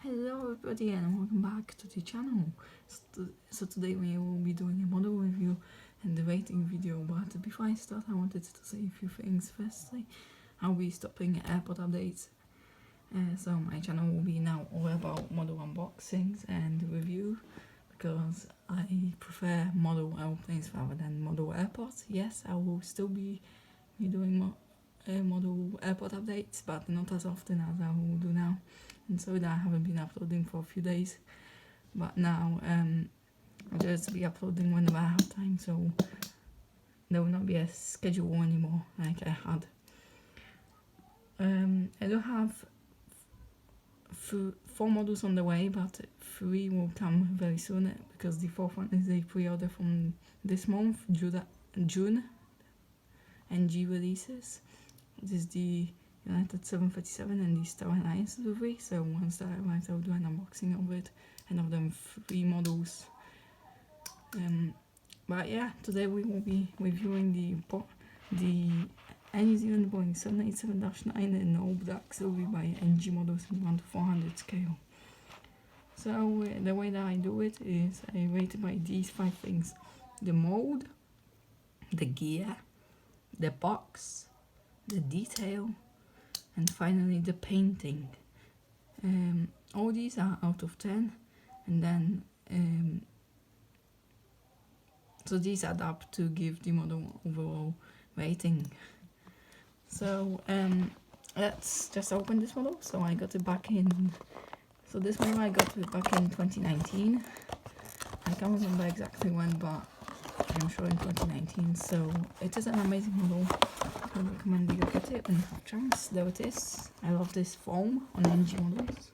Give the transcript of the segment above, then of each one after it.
Hello everybody and welcome back to the channel. So today we will be doing a model review and the rating video, but before I start I wanted to say a few things. Firstly, I'll be stopping airport updates, so my channel will be now all about model unboxings and review because I prefer model airplanes rather than model airports. Yes, I will still be doing model airport updates, but not as often as I will do now. And so that I haven't been uploading for a few days, but now I'll just be uploading whenever I have time, so there will not be a schedule anymore like I had. I do have 4 models on the way, but 3 will come very soon because the 4th one is a pre-order from this month, June, NG releases. This is the United 737 and the Star Alliance delivery, so once that arrives I'll do an unboxing of it and of them 3 models. But yeah, today we will be reviewing the Air New Zealand Boeing 787-9 in all black silver by NG models in 1 to 400 scale. So the way that I do it is I rate it by these 5 things: the mold, the gear, the box, the detail, and finally the painting. All these are out of 10, and then so these add up to give the model overall rating. So let's just open this model. So I got it back in, so this model I got it back in 2019. I can't remember exactly when, but I'm sure in 2019. So it is an amazing model. I recommend you look at it when you have a chance. There it is. I love this foam on NG models.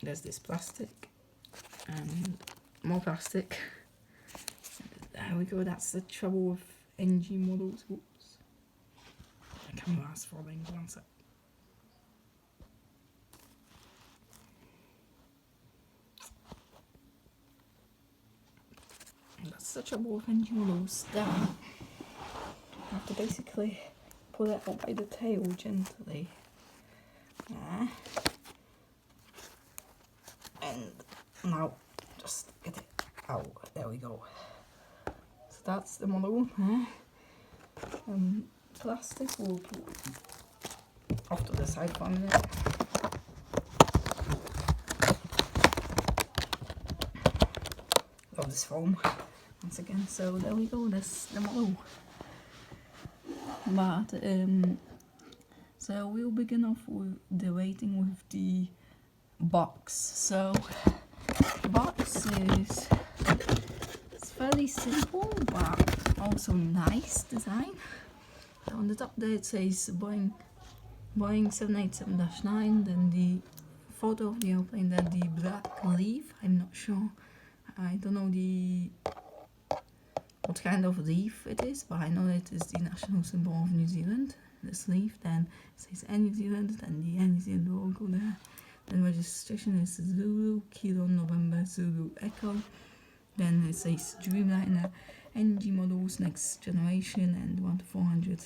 There's this plastic and more plastic. There we go. That's the trouble with NG models. Whoops. The camera's falling. One sec. That's the trouble with NG models. There. I have to basically pull it out by the tail gently. There. And now just get it out. There we go. So that's the model. Plastic will put off to the side for a minute. Love this foam once again. So there we go. That's the model. But so we'll begin off with the rating with the box. So the box is it's fairly simple but also nice design. So on the top there it says Boeing 787-9, then the photo of the airplane, then the black leaf. I'm not sure. I don't know what kind of leaf it is, but I know it is the national symbol of New Zealand, this leaf. Then it says Air New Zealand, then the Air New Zealand logo there. Then registration is Zulu, Kilo, November, Zulu, Echo. Then it says Dreamliner, NG models, next generation, and 1 to 400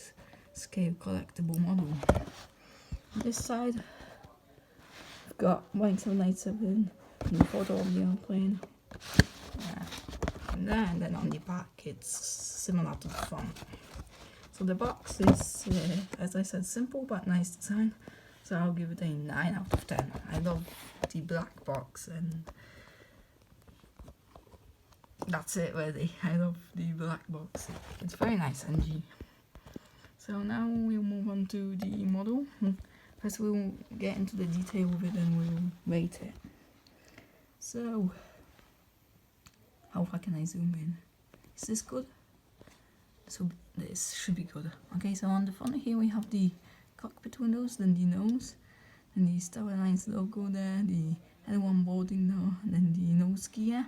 scale collectible model. On this side, we've got Boeing 787 and the photo of the airplane. And then on the back it's similar to the front. So the box is, as I said, simple but nice design. So I'll give it a 9 out of 10. I love the black box and that's it really. I love the black box. It's very nice NG. So now we'll move on to the model. First we'll get into the detail of it and we'll rate it. So how far can I zoom in? Is this good? So this should be good. Okay, so on the front here we have the cockpit windows, then the nose, then the Star Alliance logo there, the L1 boarding door, then the nose gear,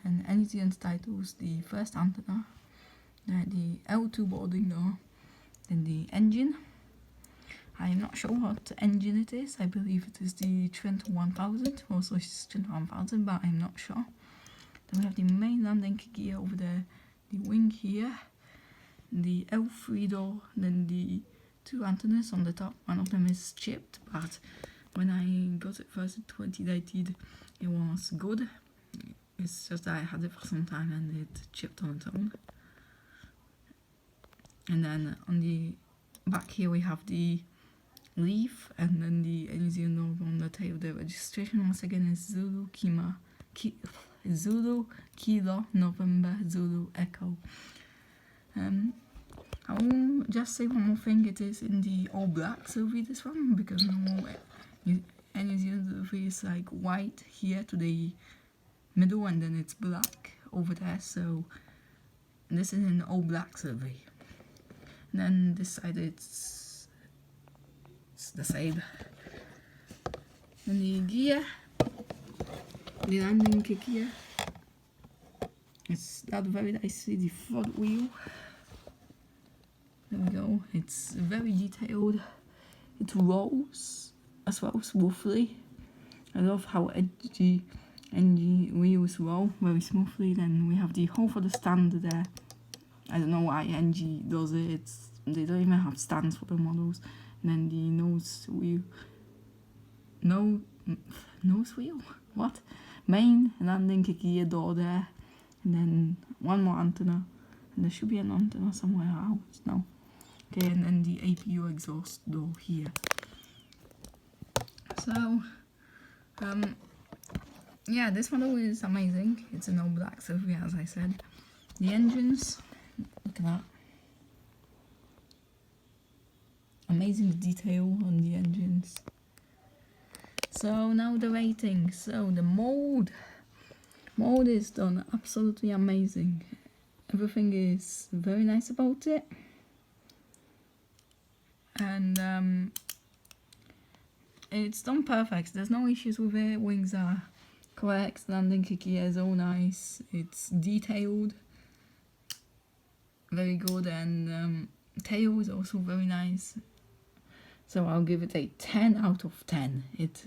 and Air New Zealand titles, the first antenna, then the L2 boarding door, then the engine. I'm not sure what engine it is. I believe it is the Trent 1000, also it's Trent 1000, but I'm not sure. Then we have the main landing gear over there, the wing here, the L3 door, then the 2 antennas on the top. One of them is chipped, but when I got it first in 2019, it was good. It's just that I had it for some time and it chipped on its own. And then on the back here we have the leaf, and then the Air New Zealand logo on the tail. The registration once again is Zulu Kilo November Zulu Echo. I will just say one more thing. It is in the all black silver, this one, because normal Air New Zealand silver is like white here to the middle and then it's black over there, so this is in all black silver. And then this side it's the same. And the gear, the landing gear, it's that very nicely, the front wheel. There we go, it's very detailed. It rolls as well smoothly. I love how edgy wheels roll very smoothly. Then we have the hole for the stand there. I don't know why NG does it. They don't even have stands for the models. And then the nose wheel. Nose wheel? What? Main landing gear door there. And then one more antenna. And there should be an antenna somewhere else. No. Okay, and then the APU exhaust door here. So, yeah, this model is amazing. It's an all black silver, as I said. The engines, look at that. Amazing detail on the engines. So now the rating. So the mold is done absolutely amazing. Everything is very nice about it. And it's done perfect. There's no issues with it. Wings are correct, landing gear is all nice. It's detailed, very good, and tail is also very nice. So I'll give it a 10 out of 10. It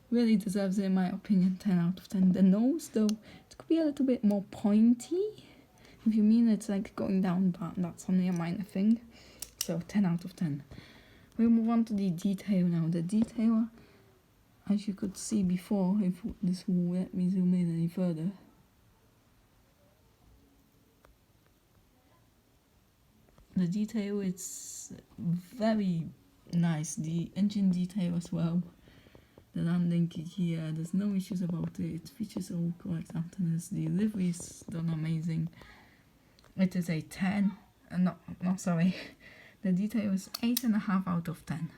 really deserves it, in my opinion. 10 out of 10. The nose, though, it could be a little bit more pointy. If you mean it's like going down, but that's only a minor thing. So 10 out of 10. We'll move on to the detail now. The detail, as you could see before, if this will let me zoom in any further. The detail, it's very nice. The engine detail as well. The landing gear, there's no issues about it. It features all correct antennas. The livery is done amazing. It is a 10. Sorry. The detail is 8.5 out of 10.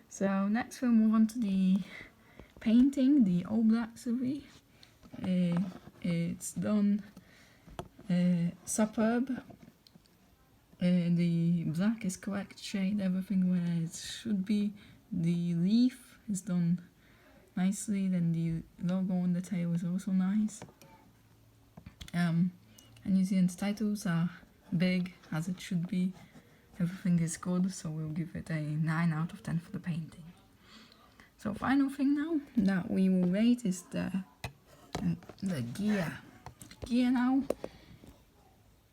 So next we'll move on to the painting, the all black silver. It's done superb. The black is correct shade, everything where it should be. The leaf is done nicely. Then the logo on the tail is also nice. And you see the titles are big as it should be. Everything is good, so we'll give it a 9 out of 10 for the painting. So final thing now that we will rate is the gear. Gear now,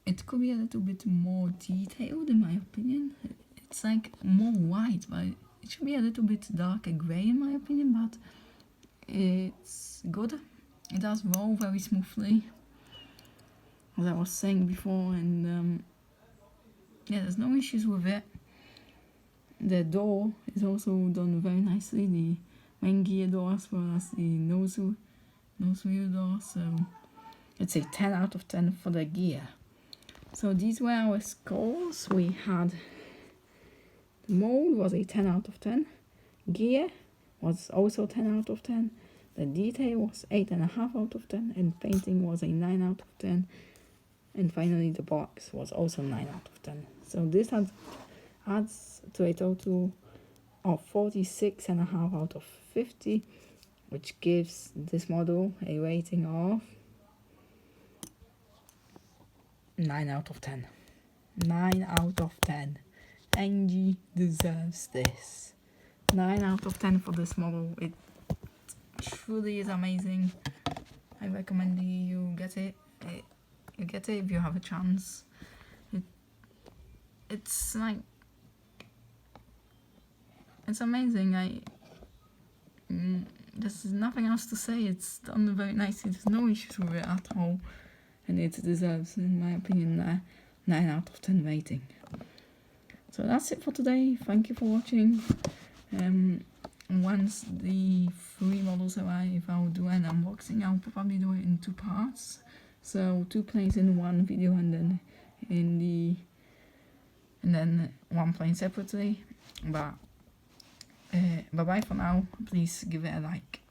it could be a little bit more detailed in my opinion. It's like more white, but it should be a little bit darker grey in my opinion, but it's good. It does roll very smoothly, as I was saying before, and yeah, there's no issues with it. The door is also done very nicely, the main gear door as well as the nose wheel door, so it's a 10 out of 10 for the gear. So these were our scores. We had the mold was a 10 out of 10, gear was also 10 out of 10, the detail was 8.5 out of 10, and painting was a 9 out of 10. And finally, the box was also 9 out of 10. So this adds to a total of 46.5 out of 50, which gives this model a rating of 9 out of 10. 9 out of 10. Angie deserves this. 9 out of 10 for this model. It truly is amazing. I recommend you get it. You get it if you have a chance. It's like it's amazing. There's nothing else to say. It's done very nicely. There's no issues with it at all, and it deserves, in my opinion, a 9 out of 10 rating. So that's it for today. Thank you for watching. Once the 3 models arrive, I'll do an unboxing. I'll probably do it in 2 parts, so 2 planes in one video, and then 1 plane separately. But bye bye for now. Please give it a like.